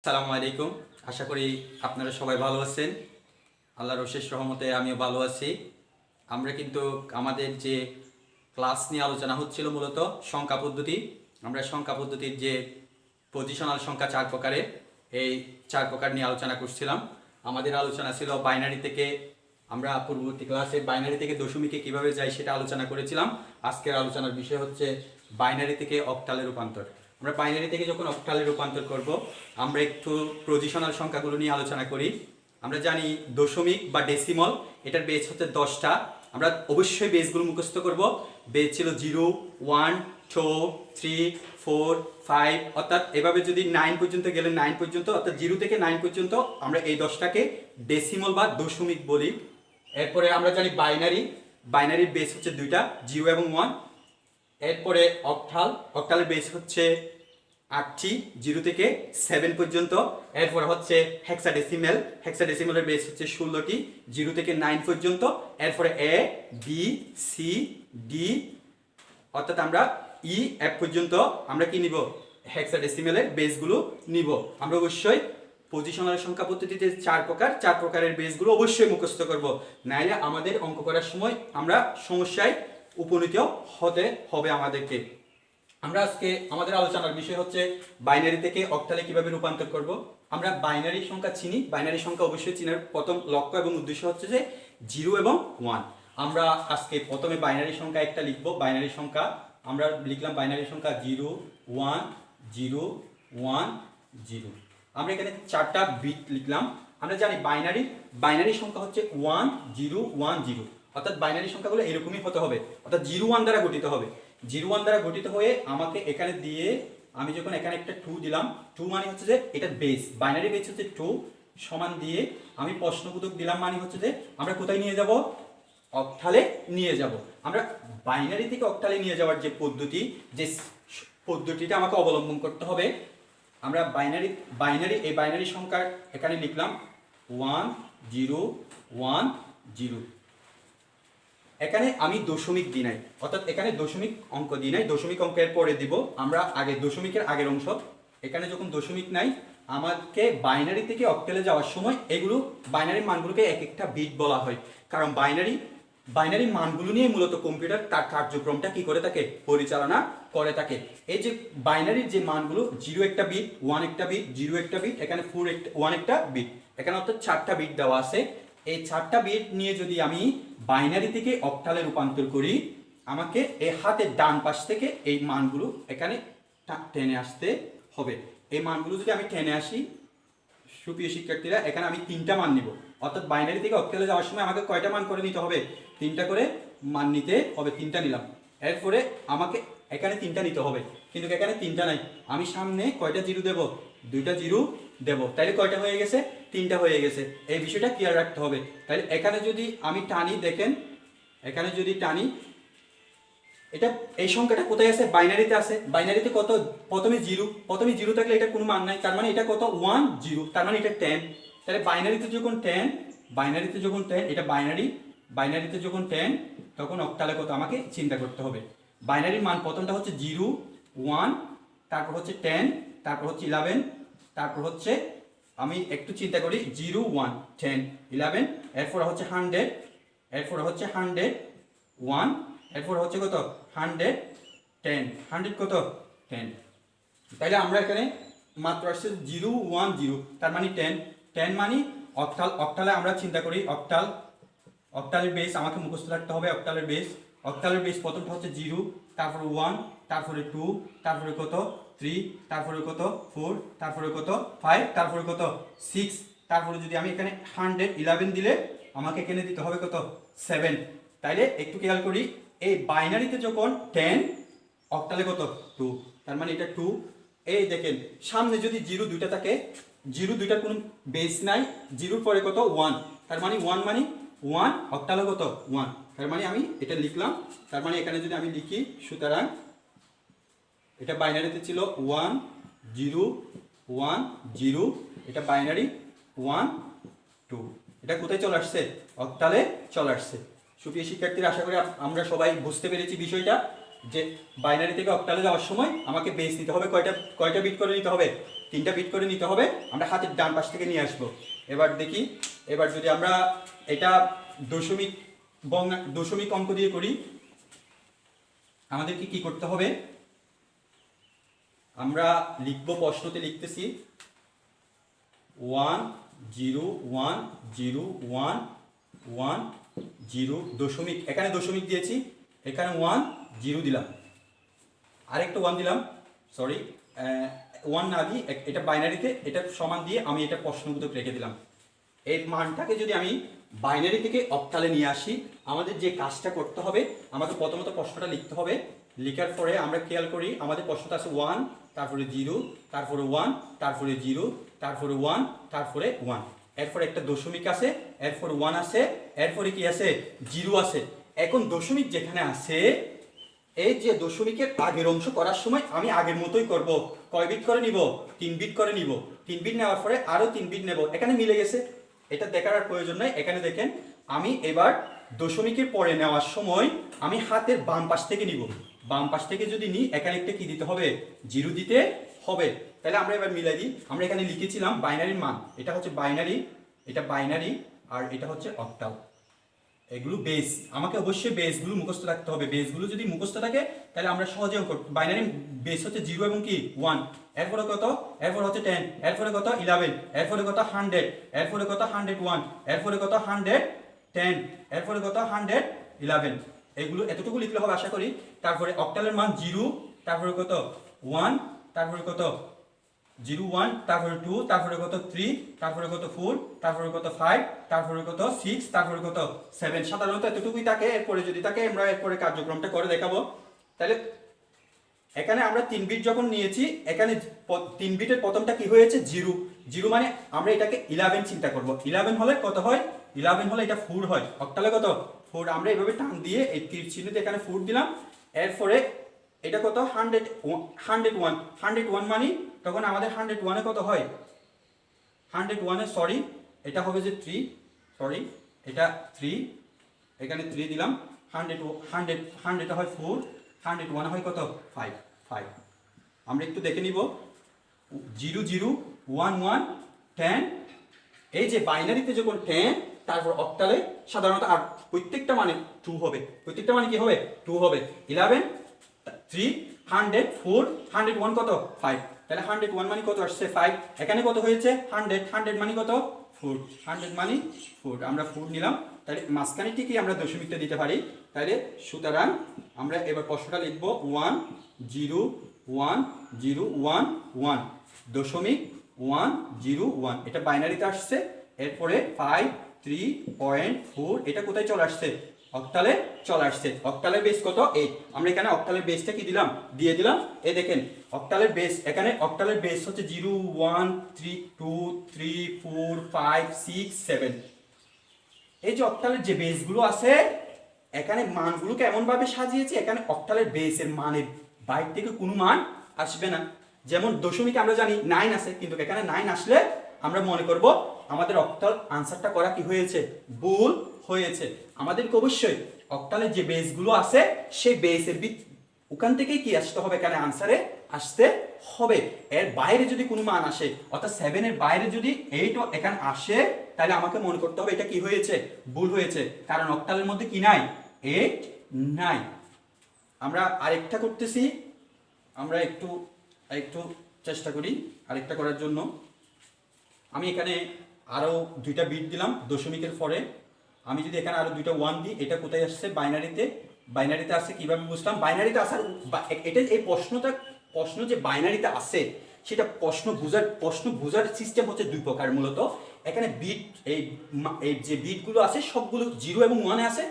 আসসালামু আলাইকুম। আশা করি আপনারা সবাই ভালো আছেন। আল্লাহর অশেষ রহমতে আমিও ভালো আছি। আমরা কিন্তু আমাদের যে ক্লাস নিয়ে আলোচনা হচ্ছিল মূলত সংখ্যা পদ্ধতি। আমরা সংখ্যা পদ্ধতির যে পজিশনাল সংখ্যা 4 প্রকারের, এই 4 প্রকার নিয়ে আলোচনা করছিলাম। আমাদের আলোচনা ছিল বাইনারি থেকে, আমরা পূর্ববর্তী ক্লাসে বাইনারি থেকে দশমিকে কিভাবে যাই সেটা আলোচনা করেছিলাম। আজকের আলোচনার বিষয় হচ্ছে বাইনারি থেকে অক্টালে রূপান্তর। আমরা বাইনারি থেকে যখন অক্টালে রূপান্তর করব, আমরা একটু পজিশনাল সংখ্যাগুলো নিয়ে আলোচনা করি। আমরা জানি দশমিক বা ডেসিমল, এটার বেস হচ্ছে 10টা। আমরা অবশ্যই বেসগুলো মুখস্থ করব। বেস ছিল 0, 1, 2, 3, 4, 5, অর্থাৎ এভাবে যদি 9 পর্যন্ত গেলে 9 পর্যন্ত, অর্থাৎ 0 থেকে 9 পর্যন্ত আমরা এই 10টাকে ডেসিমল বা দশমিক বলি। এরপরে আমরা জানি বাইনারির বেস হচ্ছে 2টা, 0 এবং 1। এরপরে অক্টালের বেস হচ্ছে 8টি, 0 থেকে 7 পর্যন্ত। এরপর হচ্ছে হেক্সাডেসিমেলের বেস হচ্ছে 16টি, 0 থেকে 9 পর্যন্ত। এরপরে এ বি সি ডি, অর্থাৎ আমরা ই এফ পর্যন্ত আমরা কি নিব, হেক্সাডেসিমেলের বেসগুলো নিব। আমরা অবশ্যই পজিশনাল সংখ্যা পদ্ধতিতে 4 প্রকারের বেসগুলো অবশ্যই মুখস্থ করব, নাইলে আমাদের অঙ্ক করার সময় আমরা সমস্যায় উপনীত হতে হবে আমাদেরকে। আমরা আজকে আমাদের আলোচনার বিষয় হচ্ছে বাইনারি থেকে অক্টালে কিভাবে রূপান্তর করব। আমরা বাইনারি সংখ্যা চিনি, বাইনারি সংখ্যা অবশ্যই চিনার প্রথম লক্ষ্য এবং উদ্দেশ্য হচ্ছে যে 0 এবং 1। আমরা আজকে প্রথমে বাইনারি সংখ্যা একটা লিখব। বাইনারি সংখ্যা আমরা লিখলাম বাইনারি সংখ্যা 0 1 0 1 0। আমরা এখানে 4টা বিট লিখলাম। আমরা জানি বাইনারি সংখ্যা হচ্ছে 1 0 1 0, অর্থাৎ বাইনারি সংখ্যাগুলো এরকমই হতে হবে, অর্থাৎ 0 1 দ্বারা গঠিত হবে। 0 1 দ্বারা গঠিত হয়ে আমাকে এখানে দিয়ে, আমি যখন এখানে একটা 2 দিলাম, 2 মানে হচ্ছে যে এটা বেস, বাইনারি বেস হচ্ছে 2 সমান দিয়ে আমি প্রশ্নবোধক দিলাম, মানে হচ্ছে যে আমরা কোথায় নিয়ে যাব, অক্টালে নিয়ে যাব। আমরা বাইনারি থেকে অক্টালে নিয়ে যাওয়ার যে পদ্ধতিটা আমাকে অবলম্বন করতে হবে। আমরা এই বাইনারি সংখ্যার এখানে লিখলাম 1 0 1 0। এখানে আমি দশমিক দিই নাই, অর্থাৎ এখানে দশমিক অঙ্ক দিই নাই, দশমিক অঙ্কের পরে দিব। আমরা আগে দশমিকের আগের অংশ, এখানে যখন দশমিক নাই, আমাকে বাইনারি থেকে অক্টালে যাওয়ার সময় এগুলো বাইনারির মানগুলোকে এক একটা বিট বলা হয়। কারণ বাইনারি মানগুলো নিয়ে মূলত কম্পিউটার তার কার্যক্রমটা কি করে থাকে, পরিচালনা করে থাকে। এই যে বাইনারির যে মানগুলো, 0 একটা বিট, 1 একটা বিট, 0 একটা বিট, এখানে 1 একটা বিট, এখানে অর্থাৎ 4টা বিট দেওয়া আছে। এই 4টা বিট নিয়ে যদি আমি বাইনারি থেকে অক্টালে রূপান্তর করি, আমাকে এই হাতের ডান পাশ থেকে এই মানগুলো এখানে টেনে আসতে হবে। এই মানগুলো যদি আমি টেনে আসি, সুপ্রিয় শিক্ষার্থীরা, এখানে আমি 3টা মান নিব। অর্থাৎ বাইনারি থেকে অক্টালে যাওয়ার সময় আমাকে কয়টা মান করে নিতে হবে, 3টা করে মান নিতে হবে। 3টা নিলাম। এরপরে আমাকে এখানে 3টা নিতে হবে, কিন্তু এখানে 3টা নাই। আমি সামনে কয়টা 0 দেব, 2টা 0 দেব। তাইলে কয়টা হয়ে গেছে, 3টা হয়ে গেছে। এই বিষয়টা ক্লিয়ার রাখতে হবে। তাহলে এখানে যদি আমি টানি, দেখেন এখানে যদি টানি, এটা এই সংখ্যাটা কোথায় আছে, বাইনারিতে আছে। বাইনারিতে কত, প্রথমে 0 থাকলে এটা কোনো মান নাই, তার মানে এটা কত 1 0, তার মানে এটা 10। তাহলে বাইনারিতে যখন 10, এটা বাইনারিতে যখন 10, তখন অক্টালে কত আমাকে চিন্তা করতে হবে। বাইনারির মান প্রথমটা হচ্ছে 0 1, তারপর হচ্ছে 10, তারপর হচ্ছে 11, তারপর হচ্ছে আমি একটু চিন্তা করি 0 1 10 11, এরপর হচ্ছে 100, এরপর হচ্ছে 100 1, এরপর হচ্ছে কত 100 10, 100 কত 10। তাইলে আমরা এখানে মাত্র আসছে 0 1 0, তার মানে 10 মানে অক্টালে আমরা চিন্তা করি, অক্টালের বেস আমাকে মুখস্থ রাখতে হবে। অক্টালের বেস প্রথমটা হচ্ছে 0, তারপরে 1, তারপরে 2, তারপরে কত 3, তারপরে কত 4, তারপরে কত 5, তারপরে কত 6, তারপরে যদি আমি এখানে 111 দিলে আমাকে এখানে দিতে হবে কত 7। তাইলে একটু খেয়াল করি, এই বাইনারিতে যখন 10, অক্টালে কত 2, তার মানে এটা 2। এই দেখেন সামনে যদি 0 2টা থাকে, 0 2টার কোনো বেস নাই, 0 পরে কত 1, তার মানে 1 অক্টালে কত 1, তার মানে আমি এটা লিখলাম। তার মানে এখানে যদি আমি লিখি, সুতরাং এটা বাইনারিতে ছিল 1 0 1 0, এটা বাইনারি 1 2, এটা কোথায় চলে আসছে, অক্টালে চলে আসছে। সুপ্রিয় শিক্ষার্থীরা, আশা করি আমরা সবাই বুঝতে পেরেছি বিষয়টা, যে বাইনারি থেকে অক্টালে যাওয়ার সময় আমাকে বেস নিতে হবে কয়টা বিট করে নিতে হবে, তিনটা বিট করে নিতে হবে, আমরা হাতের ডান পাশ থেকে নিয়ে আসবো। এবার দেখি, এবার যদি আমরা এটা দশমিক অঙ্ক দিয়ে করি, আমাদেরকে কি করতে হবে, আমরা লিখবো, প্রশ্নতে লিখতেছি 1 0 1 0 1 1 0 দশমিক, এখানে দশমিক দিয়েছি, এখানে 1 0 দিলাম, আরেকটা 1 দিলাম, সরি 1 না দিয়ে এটা বাইনারিতে এটা সমান দিয়ে আমি এটা প্রশ্নবোধক রেখে দিলাম। এই মানটাকে যদি আমি বাইনারি থেকে অক্টালে নিয়ে আসি, আমাদের যে কাজটা করতে হবে, আমাদের প্রথমত প্রশ্নটা লিখতে হবে। লেখার পরে আমরা খেয়াল করি আমাদের প্রশ্নটা আছে 1, তারপরে 0, তারপরে 1, তারপরে 0, তারপরে 1, তারপরে 1, এরপরে একটা দশমিক আছে, এরপরে 1 আছে, এরপরে কি আছে 0 আছে। এখন দশমিক যেখানে আছে, এই যে দশমিকের আগের অংশ করার সময় আমি আগের মতোই করব। কয় বিট করে নিব? 3 বিট করে নিব। 3 বিট নেওয়ার পরে আরো 3 বিট নেব, এখানে মিলে গেছে, এটা দেখার আর প্রয়োজন নাই। এখানে দেখেন আমি এবার দশমিকের পরে নেওয়ার সময় আমি হাতের বাম পাশ থেকে নিব, বাম পাশ থেকে যদি নিই এখানে একটা কি দিতে হবে? 0 দিতে হবে। তাহলে আমরা এবার মিলাই দিই। আমরা এখানে লিখেছিলাম বাইনারির মান, এটা হচ্ছে বাইনারি, এটা বাইনারি, আর এটা হচ্ছে অক্টাল। এগুলো বেস, আমাকে অবশ্যই বেসগুলো মুখস্থ রাখতে হবে। বেসগুলো যদি মুখস্থ থাকে তাহলে আমরা সহজে বাইনারি বেস হচ্ছে 0 এবং কি 1, এরপরে কত, এরপরে হচ্ছে 10, এরপরে কত 11, এরপরে কত 100, এরপরে কত 101, এরপরে কত 110, এরপরে কত 111। এগুলো এতটুকু লিখলে হবে আশা করি। তারপরে অক্টালের মান 0, তারপরে কত 1, তারপরে কত 0 1, তারপরে 2, তারপরে কত 3, তারপরে কত 4, তারপরে কত 5, তারপরে কত 6, তারপরে কত 7। সাধারণত এতটুকুই থাকে। এরপরে যদি থাকে আমরা এরপরে কার্যক্রমটা করে দেখাবো। তাহলে এখানে আমরা 3 বিট যখন নিয়েছি, এখানে 3 বিটের প্রথমটা কি হয়েছে? 0। 0 মানে আমরা এটাকে 11 চিন্তা করব। 11 হলে কত হয়? 11 হলে এটা 4 হয়। অক্টালে কত? 4। আমরা এইভাবে টান দিয়ে এই তীর চিহ্নিত এখানে 4 দিলাম। এরপরে এটা কত? 101। 101 মানে তখন আমাদের 101 এ কত হয়? 101 এ সরি এটা হবে যে 3, সরি এটা 3, এখানে 3 দিলাম। 100 হয় 4, 101 হয় কত? 5। আমরা একটু দেখে নিব। 0 0 1 1 10, এই যে বাইনারিতে যখন 10, তারপর অক্টালে সাধারণত আর প্রত্যেকটা মানে 2 হবে। প্রত্যেকটা মানে কি হবে? 2 হবে। 11 3 100 4 101 কত? 5। তাহলে 101 মানে কত আসছে? 5। এখানে কত হয়েছে? 100 মানে কত? 4। 100 মানে 4। আমরা 4 নিলাম। তাহলে মাঝখানে ঠিকই আমরা দশমিকটা দিতে পারি। তাহলে সুতরাং আমরা এবার প্রশ্নটা লিখব 1 0 1 0 1 1 দশমিক 1 0 1। এটা বাইনারিতে আসছে। এরপরে 5.3.4 এটা কোথায় চলে আসছে? অক্টালে চলে আসছে। অক্টালের বেস কত? 8। আমরা এখানে অক্টালের বেসটা কি দিলাম? দিয়ে দিলাম। এই দেখেন অক্টালের বেস, এখানে অক্টালের বেস হচ্ছে 0 1 3 2 3 4 5 6 7। এই যে অক্টালের যে বেসগুলো আছে, এখানে মানগুলোকে এমনভাবে সাজিয়েছি, এখানে অক্টালের বেসের মানের বাইরে থেকে কোনো মান আসবে না। যেমন দশমিকে আমরা জানি 9 আছে, কিন্তু এখানে 9 আসলে আমরা মনে করব আমাদের অক্টাল আনসারটা করা কি হয়েছে? ভুল হয়েছে। আমাদেরকে অবশ্যই অক্টালের যে বেসগুলো আছে সেই বেসের ওখান থেকেই কি আসতে হবে? এখানে আনসারে আসতে হবে। এর বাইরে যদি কোনো মান আসে, অর্থাৎ 7 এর বাইরে যদি 8 এখানে আসে, তাহলে আমাকে মনে করতে হবে এটা কি হয়েছে? ভুল হয়েছে। কারণ অক্টালের মধ্যে কি নাই? 8 নাই। আমরা আরেকটা করতেছি, আমরা একটু চেষ্টা করি আরেকটা করার জন্য। আমি এখানে আরো 2টা বিট দিলাম দশমিকের পরে। আমি যদি এখানে আরো 2টা 1 দিই, এটা কোথায় আসছে? বাইনারিতে। বাইনারিতে আসছে কিভাবে বুঝলাম? বাইনারিতে আসার এটা এই প্রশ্ন যে বাইনারিতে আসে সেটা প্রশ্ন বোঝার সিস্টেম হচ্ছে 2 প্রকার মূলত। এখানে বিট এই যে বিটগুলো আছে সবগুলো 0 এবং 1 এ আছে,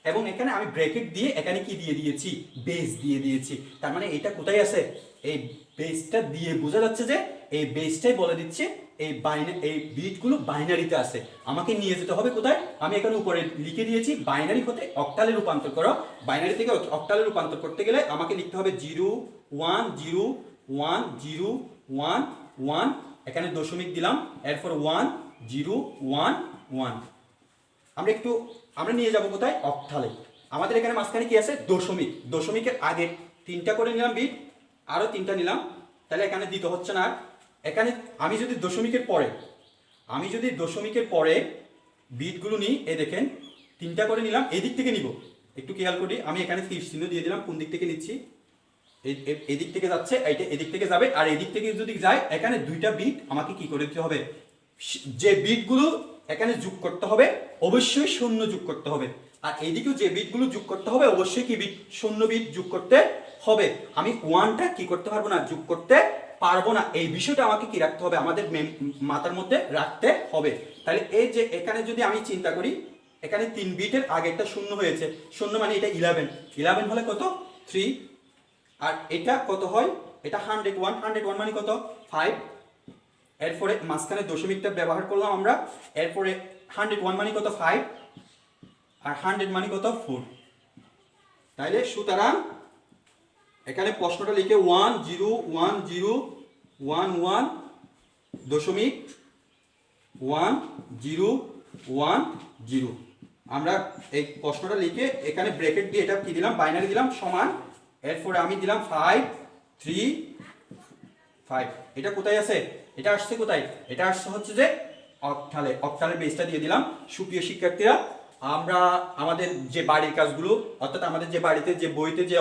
এবং এখানে আমি ব্র্যাকেট দিয়ে এখানে কি দিয়ে দিয়েছি? বেস দিয়ে দিয়েছি। তার মানে এটা কোথায় আছে? এই বেসটা দিয়ে বোঝা যাচ্ছে যে এই বেসটাই বলে দিচ্ছে এই বিটগুলো বাইনারিতে আছে। আমাকে নিয়ে যেতে হবে কোথায়? আমি এখানে উপরে লিখে দিয়েছি বাইনারি হতে অক্টালে রূপান্তর করো। বাইনারি থেকে অক্টালে রূপান্তর করতে গেলে আমাকে লিখতে হবে 0 1 0 1 0 1 1, এখানে দশমিক দিলাম, এরপর 1 0 1 1। আমরা নিয়ে যাব কোথায়? অক্টালে। আমাদের এখানে মাঝখানে কি আছে? দশমিক। দশমিকের আগে 3টা করে নিলাম বিট, আরো 3টা নিলাম, তাহলে এখানে দিতে হচ্ছে না। এখানে আমি যদি দশমিকের পরে বিটগুলো নিই, এই দেখেন 3টা করে নিলাম, এই দিক থেকে নিব, একটু খেয়াল করি, আমি এখানে তীর চিহ্ন দিয়ে দিলাম, কোন দিক থেকে নিচ্ছি, এই দিক থেকে যাচ্ছে, এইটা এদিক থেকে যাবে, আর এদিক থেকে যদি যায় এখানে 2টা বিট আমাকে কি করে দিতে হবে, যে বিটগুলো এখানে যোগ করতে হবে অবশ্যই শূন্য যোগ করতে হবে, আর এইদিকেও যে বিটগুলো যোগ করতে হবে অবশ্যই কি বিট, শূন্য বিট যোগ করতে হবে। আমি 1টা কি করতে পারবো না, যোগ করতে পারবো না, এই বিষয়টা আমাকে কি রাখতে হবে, আমাদের মাথার মধ্যে রাখতে হবে। তাহলে এই যে এখানে যদি আমি চিন্তা করি, এখানে 3 বিটের আগে একটা শূন্য হয়েছে, শূন্য মানে এটা 11 হলে কত 3, আর এটা কত হয়, এটা 101 মানে কত 5, এরপরে মাঝখানে দশমিকটা ব্যবহার করলাম আমরা, এরপরে 101 মানে কত 5, আর 100 মানে কত 4। তাইলে সুতরাং এখানে প্রশ্নটা লিখে 101011.1010 আমরা এই প্রশ্নটা লিখে এখানে ব্র্যাকেট দিয়ে এটা কি দিলাম, বাইনারি দিলাম সমান, এরপরে আমি দিলাম 5 3 5। এটা কোথায় আছে, এটা আসছে কোথায়, এটা আসছে হচ্ছে যে অক্টালের বেসটা দিয়ে দিলাম। সুপ্রিয় শিক্ষার্থীরা, আমরা আমাদের যে বাড়ির কাজগুলো, অর্থাৎ আমাদের যে বাড়িতে যে বইতে যে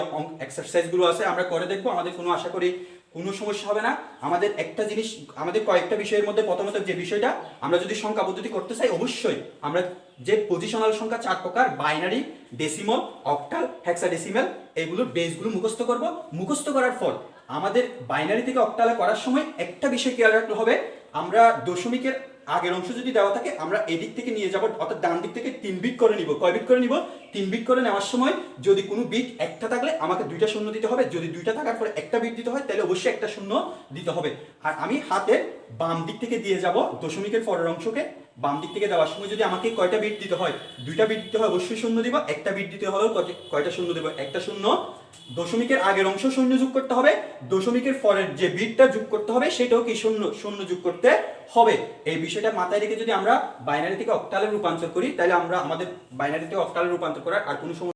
এক্সারসাইজগুলো আছে আমরা করে দেখবো, আমাদের কোনো আশা করি কোনো সমস্যা হবে না। আমাদের একটা জিনিস, আমাদের কয়েকটা বিষয়ের মধ্যে প্রথমত যে বিষয়টা, আমরা যদি সংখ্যা পদ্ধতি করতে চাই অবশ্যই আমরা যে পজিশনাল সংখ্যা 4 প্রকার, বাইনারি, ডেসিমাল, অক্টাল, হেক্সাডেসিমাল, এইগুলোর বেসগুলো মুখস্থ করব। মুখস্থ করার পর আমাদের বাইনারি থেকে অক্টালে করার সময় একটা বিষয় খেয়াল রাখতে হবে, আমরা দশমিকের আগের অংশ যদি দেওয়া থাকে আমরা এদিক থেকে নিয়ে যাব, অর্থাৎ ডান দিক থেকে 3 বিট করে নিব। কয় বিট করে নিব, 3 বিট করে নেওয়ার সময় যদি কোনো বিট একটা থাকলে আমাকে 2টা শূন্য দিতে হবে, যদি 2টা থাকার পরে একটা বিট দিতে হয় তাহলে অবশ্যই একটা শূন্য দিতে হবে। আর আমি হাতের বাম দিক থেকে দিয়ে যাব দশমিকের পরের অংশকে, বাম দিক থেকে দেওয়ার সময় যদি আমাকে কয়টা বিট দিতে হয়, 2টা বিট দিতে হয় অবশ্যই শূন্য দিব, একটা বিট দিতে হলেও কয়টা শূন্য দেব, একটা শূন্য। দশমিকের আগের অংশ শূন্য যোগ করতে হবে, দশমিকের পরের যে বিটটা যোগ করতে হবে সেটাও কি শূন্য যোগ করতে হবে। এই বিষয়টা মাথায় রেখে যদি আমরা বাইনারি থেকে অক্টালে রূপান্তর করি, তাহলে আমরা আমাদের বাইনারি থেকে অক্টালে রূপান্তর করার আর কোনো সমস্যা